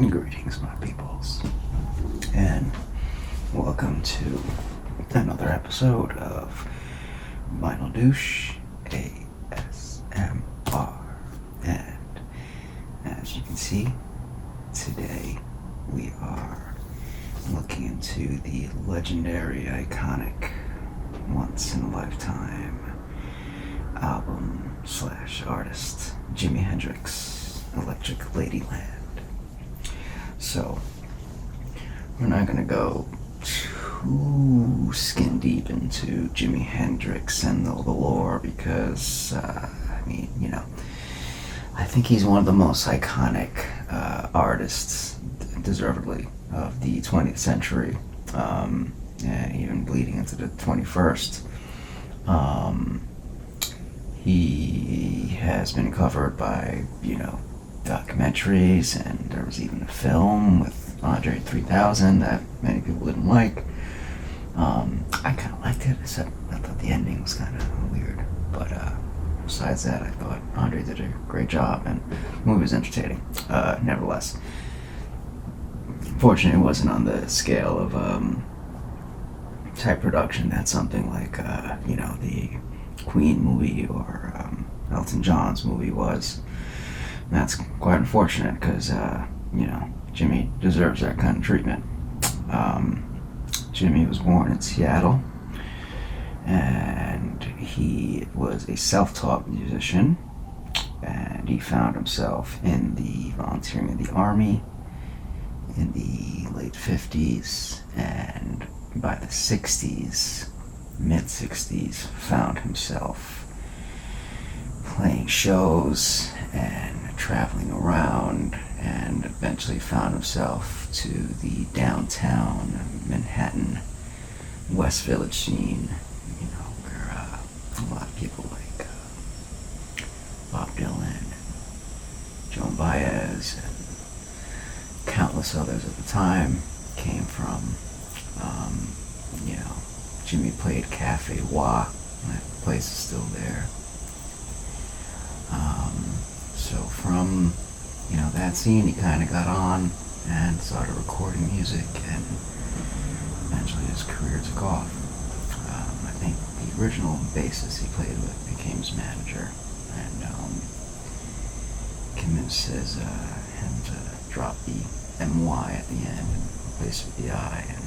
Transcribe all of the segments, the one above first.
Greetings, my peoples, and welcome to another episode of Vinyl Douche ASMR. And as you can see, today we are looking into the legendary, iconic, once-in-a-lifetime album / artist Jimi Hendrix, Electric Ladyland. So, we're not going to go too skin deep into Jimi Hendrix and the lore because, I think he's one of the most iconic artists, deservedly, of the 20th century, and even bleeding into the 21st. He has been covered by, documentaries, and there was even a film with Andre 3000 that many people didn't like. I kind of liked it, except I thought the ending was kind of weird. But besides that, I thought Andre did a great job, and the movie was entertaining. Nevertheless, fortunately, it wasn't on the scale of type production that something like the Queen movie or Elton John's movie was. And that's quite unfortunate because Jimmy deserves that kind of treatment. Jimmy was born in Seattle, and he was a self-taught musician, and he found himself in the volunteering in the Army in the late 50s, and by the 60s, mid-60s, found himself playing shows and traveling around, and eventually found himself to the downtown Manhattan West Village scene, where a lot of people like Bob Dylan, Joan Baez, and countless others at the time came from. Jimmy played Cafe Wha. That place is still there. So from that scene, he kind of got on and started recording music, and eventually his career took off. I think the original bassist he played with became his manager, and convinces him to drop the MY at the end and replace it with the I, and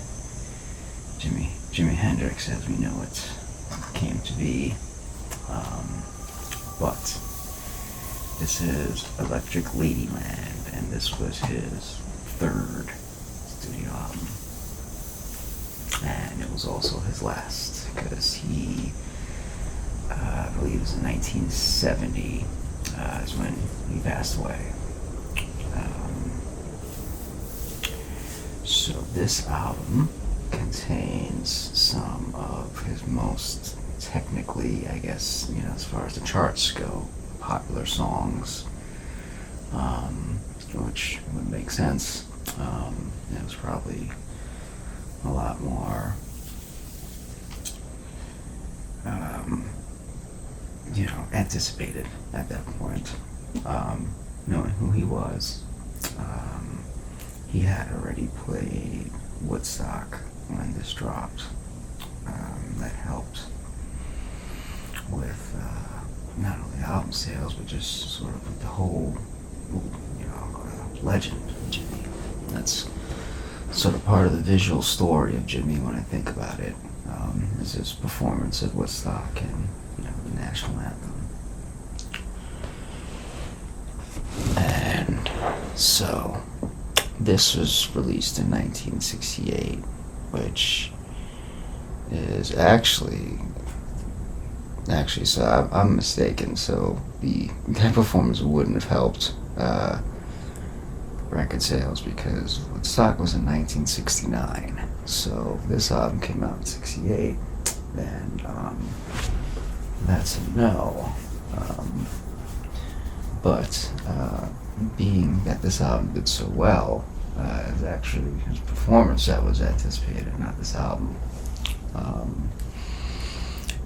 Jimi Hendrix, as we know it, came to be. But this is Electric Ladyland, and this was his third studio album. And it was also his last, because he, I believe it was in 1970, is when he passed away. So this album contains some of his most technically, I guess, as far as the charts go, popular songs, which would make sense. It was probably a lot more, anticipated at that point, knowing who he was. He had already played Woodstock when this dropped. That helped with not only album sales, but just sort of the whole, legend of Jimmy. That's sort of part of the visual story of Jimmy when I think about it, is his performance at Woodstock and, the national anthem. And so, this was released in 1968, which is actually, so I'm mistaken. So that performance wouldn't have helped record sales, because Woodstock was in 1969. So this album came out in 68, and that's a no. But being that this album did so well, it's actually his performance that was anticipated, not this album.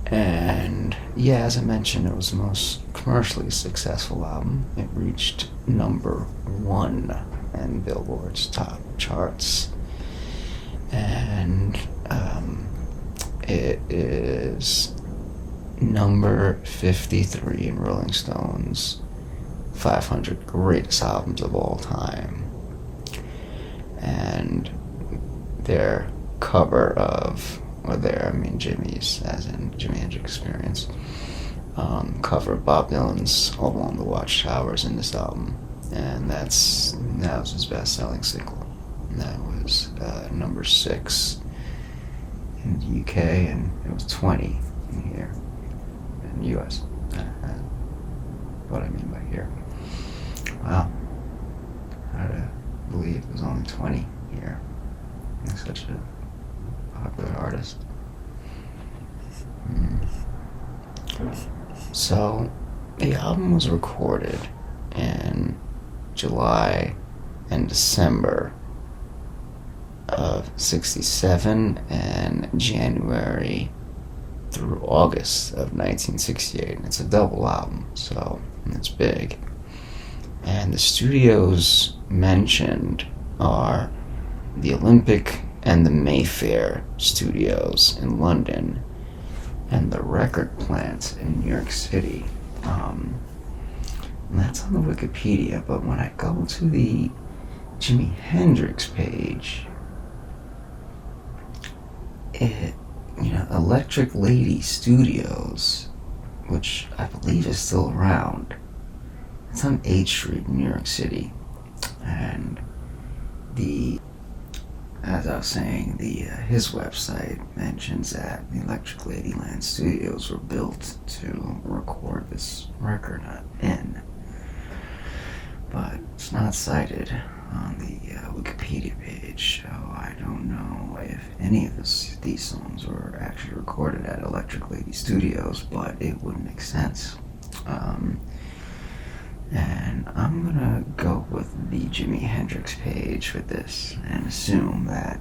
And yeah, as I mentioned, it was the most commercially successful album. It reached number 1 in Billboard's top charts. And it is number 53 in Rolling Stone's 500 greatest albums of all time. And their cover of, Jimmy's, as in Jimi Hendrix Experience, cover of Bob Dylan's All Along the Watchtowers in this album. And that was his best-selling single. And that was number 6 in the UK, and it was 20 in here, in the US. What I mean by here. Wow. Hard to believe it was only 20 here. He's such a popular artist. So, the album was recorded in July and December of 67 and January through August of 1968. It's a double album, so it's big. And the studios mentioned are the Olympic and the Mayfair studios in London and the record plant in New York City. And that's on the Wikipedia, but when I go to the Jimi Hendrix page, Electric Lady Studios, which I believe is still around. It's on 8th Street in New York City. And as I was saying, his website mentions that the Electric Ladyland Studios were built to record this record in. But it's not cited on the Wikipedia page, so I don't know if any of these songs were actually recorded at Electric Lady Studios, but it would make sense. And I'm gonna go with the Jimi Hendrix page with this and assume that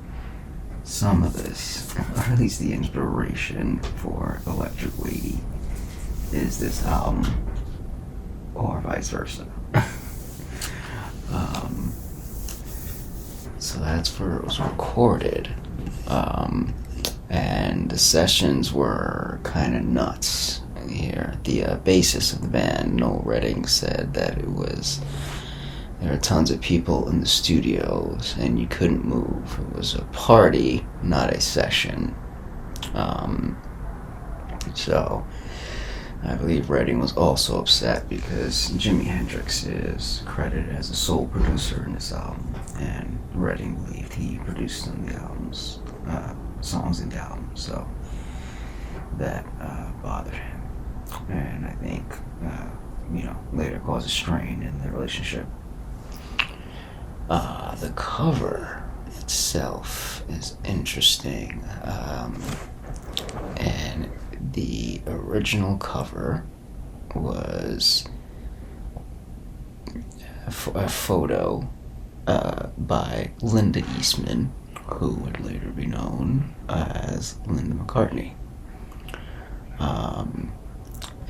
some of this, or at least the inspiration for Electric Lady, is this album, or vice versa. So that's where it was recorded. And the sessions were kind of nuts here. The bassist of the band, Noel Redding, said that there were tons of people in the studios and you couldn't move. It was a party, not a session. So I believe Redding was also upset because Jimi Hendrix is credited as a sole producer in this album, and Redding believed he produced some of the album's songs in the album, so that bothered him, and I think later caused a strain in the relationship. The cover itself is interesting, and the original cover was a photo by Linda Eastman, who would later be known as Linda McCartney.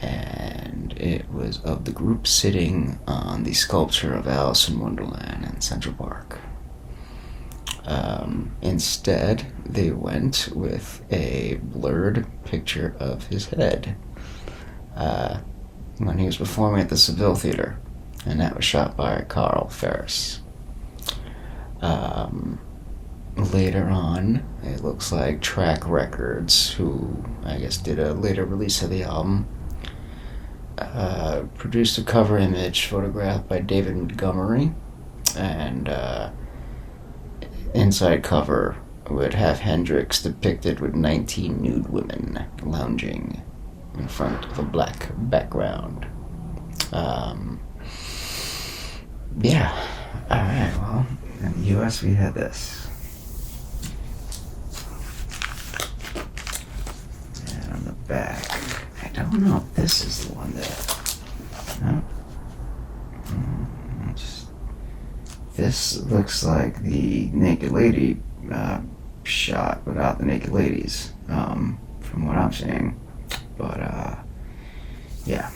And it was of the group sitting on the sculpture of Alice in Wonderland in Central Park. Instead, they went with a blurred picture of his head when he was performing at the Seville Theater, and that was shot by Carl Ferris. Later on, it looks like Track Records, who I guess did a later release of the album, produced a cover image photographed by David Montgomery, and inside cover would have Hendrix depicted with 19 nude women lounging in front of a black background. Alright, well, in the US we had this. And on the back, I don't know if this is the one that... No? This looks like the Naked Lady shot without the Naked Ladies, from what I'm seeing. But, yeah.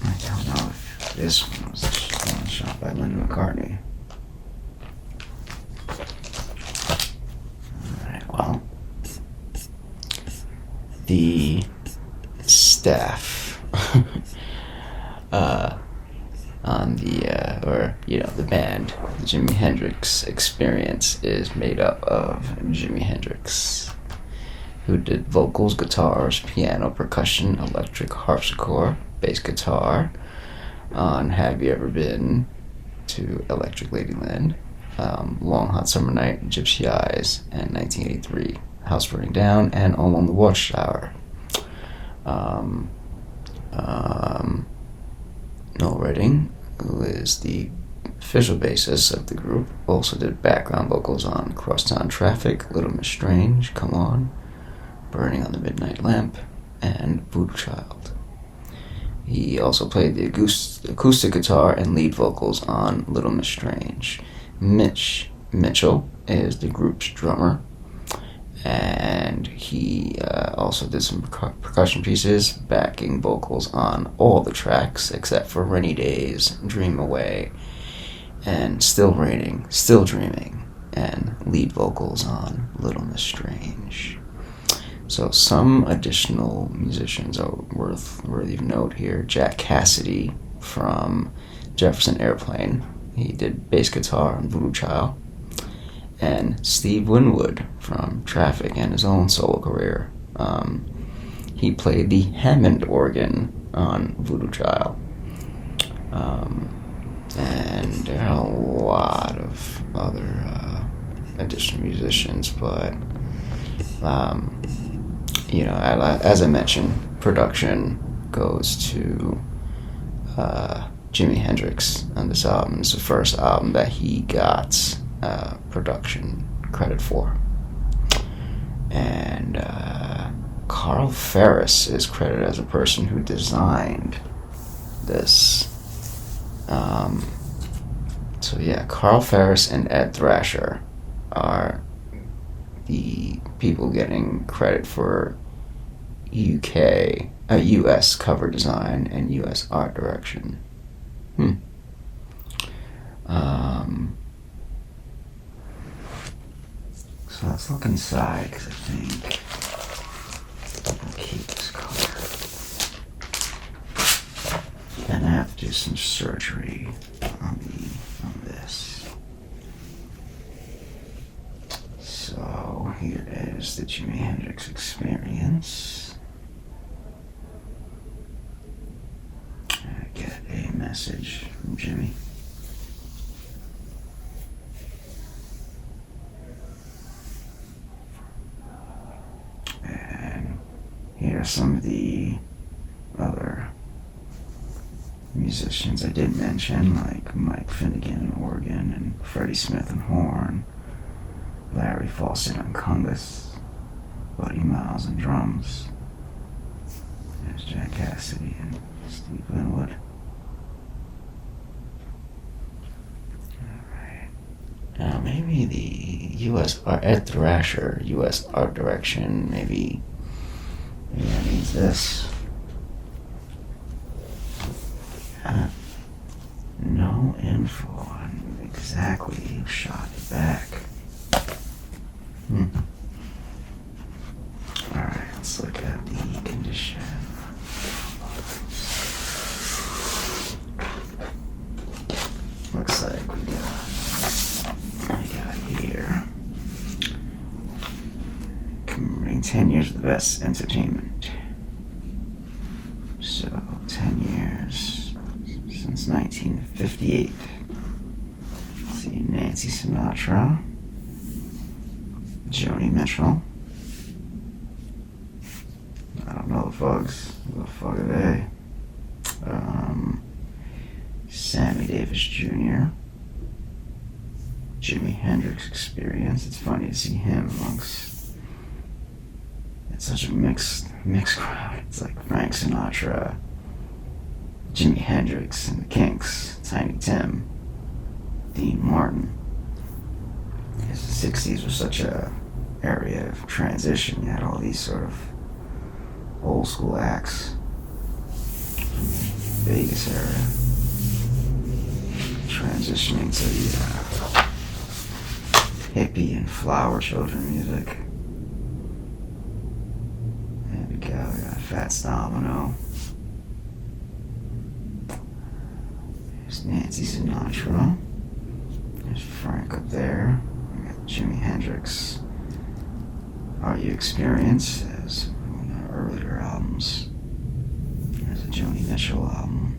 I don't know if this one was the one shot by Linda McCartney. Alright, well, the staff on the band, the Jimi Hendrix Experience, is made up of Jimi Hendrix, who did vocals, guitars, piano, percussion, electric harpsichord, bass guitar on Have You Ever Been to Electric Ladyland, Long Hot Summer Night, Gypsy Eyes, and 1983, House Burning Down, and All on the Watchtower. Noel Redding, who is the official bassist of the group, also did background vocals on Crosstown Traffic, Little Miss Strange, Come On, Burning on the Midnight Lamp, and Voodoo Child. He also played the acoustic guitar and lead vocals on Little Miss Strange. Mitch Mitchell is the group's drummer, and he also did some percussion pieces, backing vocals on all the tracks except for Rainy Days, Dream Away, and Still Raining, Still Dreaming, and lead vocals on Little Miss Strange. So some additional musicians are worthy of note here. Jack Cassidy from Jefferson Airplane. He did bass guitar on Voodoo Child. And Steve Winwood from Traffic and his own solo career. He played the Hammond organ on Voodoo Child. And there are a lot of other additional musicians, but as I mentioned, production goes to Jimi Hendrix on this album. It's the first album that he got production credit for. And Carl Ferris is credited as a person who designed this. Carl Ferris and Ed Thrasher are the people getting credit for US cover design and US art direction. So let's look inside, because I think I'll keep this color. And I have to do some surgery on this. So here is the Jimi Hendrix Experience. I get a message from Jimmy. And here are some of the other musicians I did mention, like Mike Finnegan on organ and Freddie Smith on horn, Larry Fawcett on congas, Buddy Miles on drums. There's Jack Cassidy and Steve Winwood. Alright. Now maybe the US art, Ed Thrasher, US art direction, maybe that means this. No info on exactly who shot it back. Alright, let's look at the condition. Looks like we got here. Commemorating 10 years of the best entertainment. So, 10 years since 1958. Let's see, Nancy Sinatra, Joni Mitchell. I don't know the fugs. Who the fuck are they? Sammy Davis Jr. Jimi Hendrix Experience. It's funny to see him amongst. It's such a mixed crowd. It's like Frank Sinatra, Jimi Hendrix and the Kinks, Tiny Tim, Dean Martin. Because the 60s was such a area of transition. You had all these sort of old school acts from the Vegas era transitioning to the hippie and flower children music. There we go, we got Fats Domino. There's Nancy Sinatra. There's Frank up there. We got Jimi Hendrix. Are You Experience as one of our earlier albums. There's a Joni Mitchell album.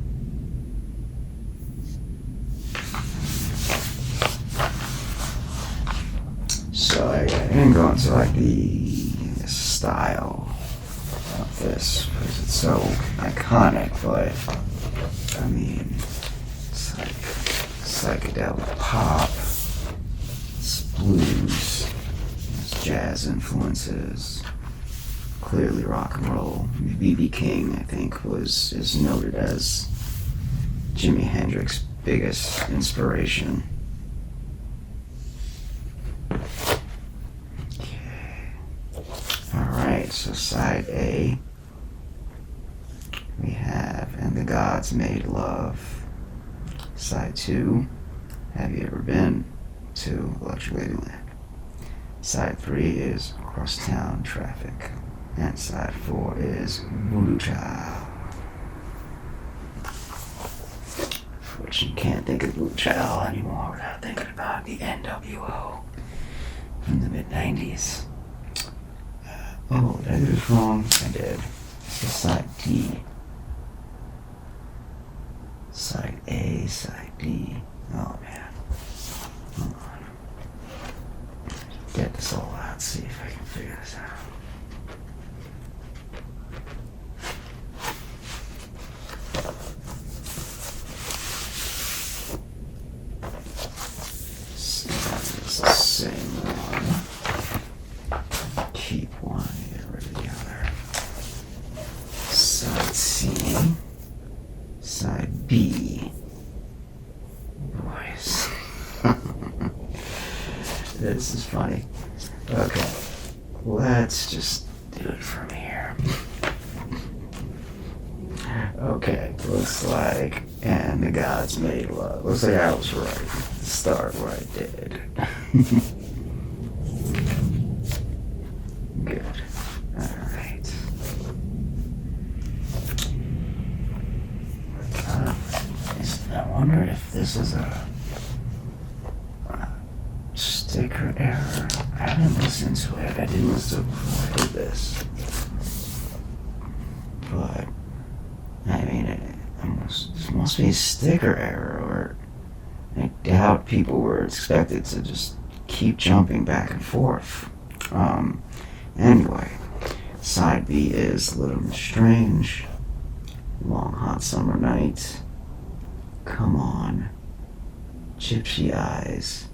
So I didn't go into like the style of this because it's so iconic, but I mean, it's like psychedelic pop, it's blues, it's jazz influences, clearly rock and roll. B.B. King, I think, is noted as Jimi Hendrix's biggest inspiration. Alright, so side A, we have And the Gods Made Love. Side 2, Have You Ever Been to Electric Ladyland? Side 3 is Across Town Traffic. And side 4 is Voodoo Child. Which you can't think of Voodoo Child anymore without thinking about the NWO from the mid-90s. Oh, did I do this wrong? I did. So side D. Side A, side D. Oh man. Hold on. Get this all out, see if I can figure this out. See if it's the same one. Keep one, get rid of the other. Side C. Side B. Boys. This is funny. Okay. Let's just do it from here. Okay, looks like And the Gods Made Love. Looks like I was right at the start where I did. Good. Alright. I wonder if this is a sticker error. I didn't listen to it. I didn't listen to it before I did this. But, I mean, it must be a sticker error, or I doubt people were expected to just keep jumping back and forth. Anyway, side B is Little Miss Strange, Long Hot Summer Night, Come On, Gypsy Eyes,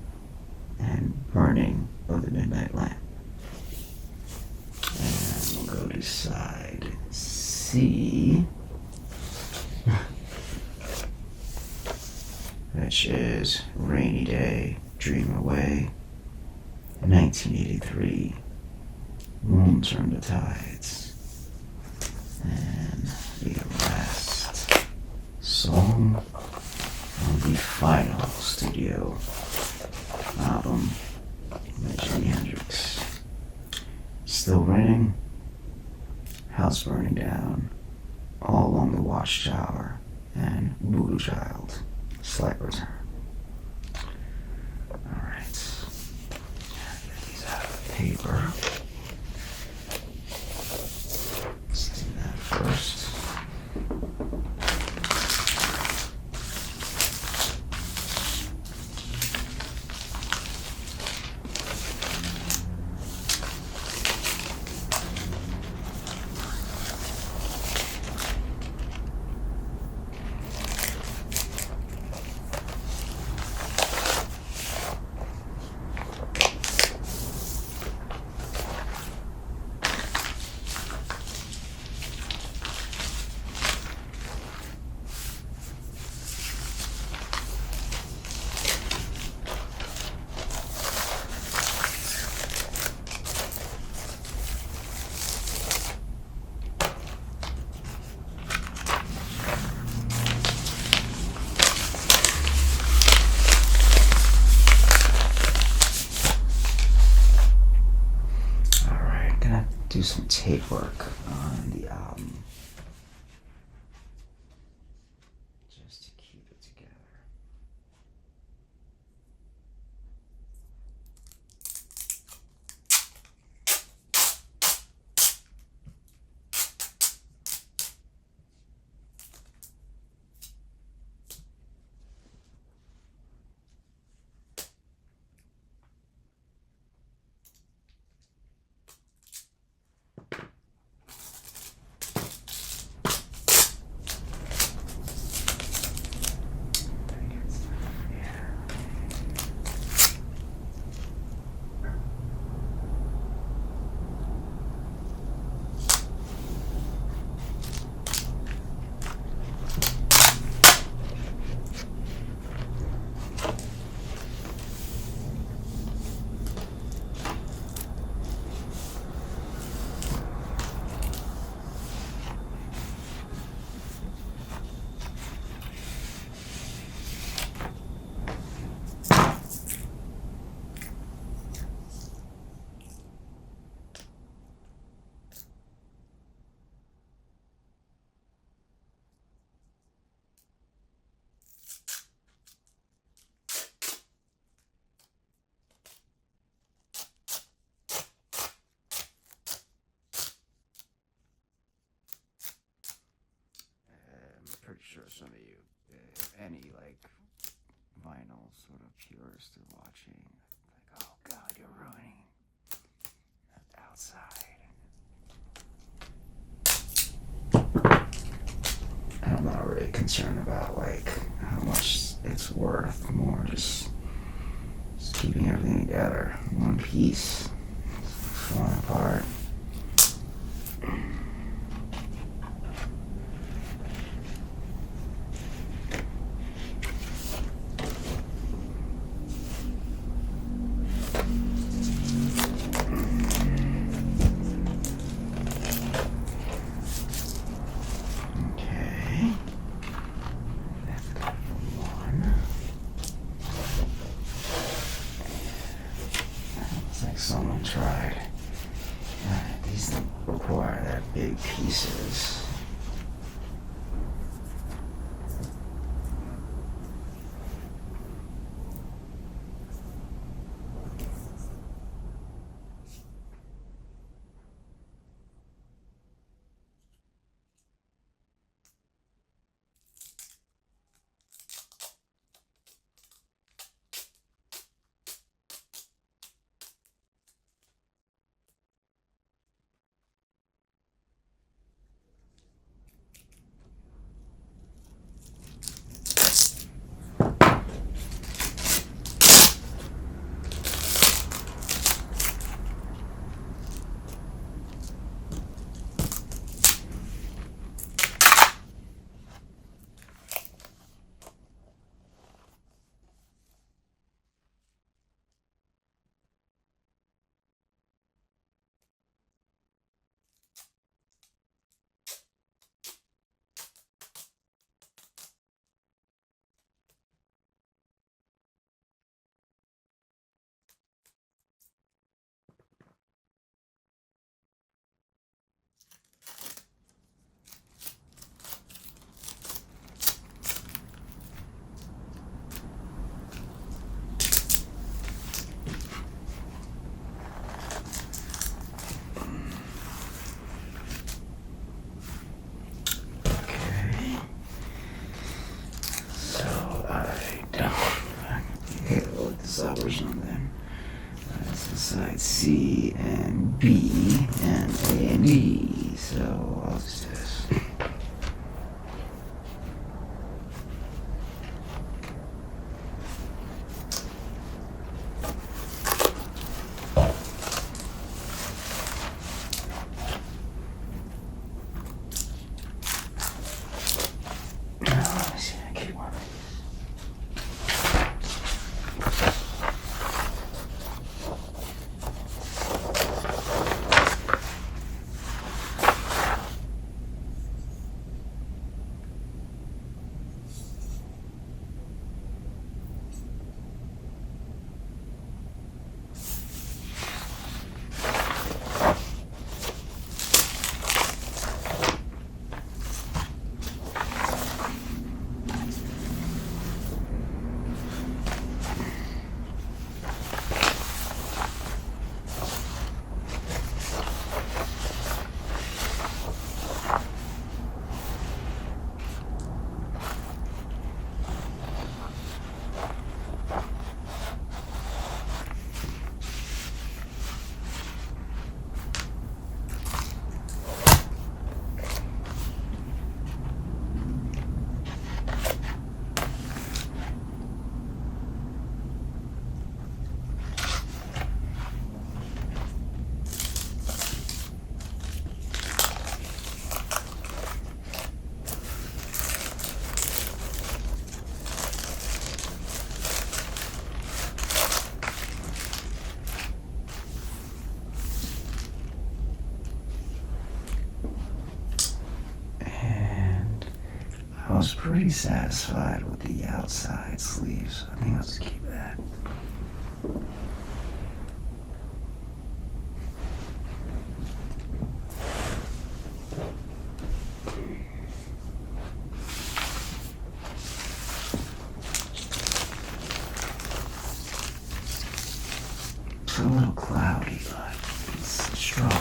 and Burning of the Midnight Lamp. And we'll go to side C, which is Rainy Day, Dream Away, 1983, Moon Turn the Tides, and the last song on the final studio album by Jimi Hendrix. Still Raining, House Burning Down, All Along the Watchtower, and Voodoo Child, Slight Return. Alright. Get these out of paper. Let's do that first. do some tape work on the album just to keep it together. Pretty sure some of you, any like vinyl sort of purists are watching, like, oh god, you're ruining the outside. I'm not really concerned about like how much it's worth, more just keeping everything together in one piece, falling apart. Someone tried. These require that big pieces. Original then. So side C and B and A and E. So I'll just do this. I was pretty satisfied with the outside sleeves. I think I'll just keep that. It's a little cloudy, but it's strong.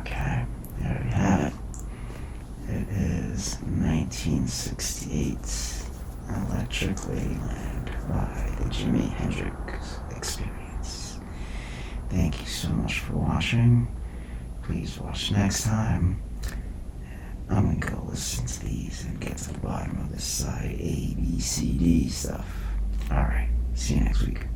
Okay, there we have it. It is 1968 Electric Ladyland by the Jimi Hendrix Experience. Thank you so much for watching. Please watch next time. I'm gonna go listen to these and get to the bottom of this side A, B, C, D stuff. Alright, see you next week.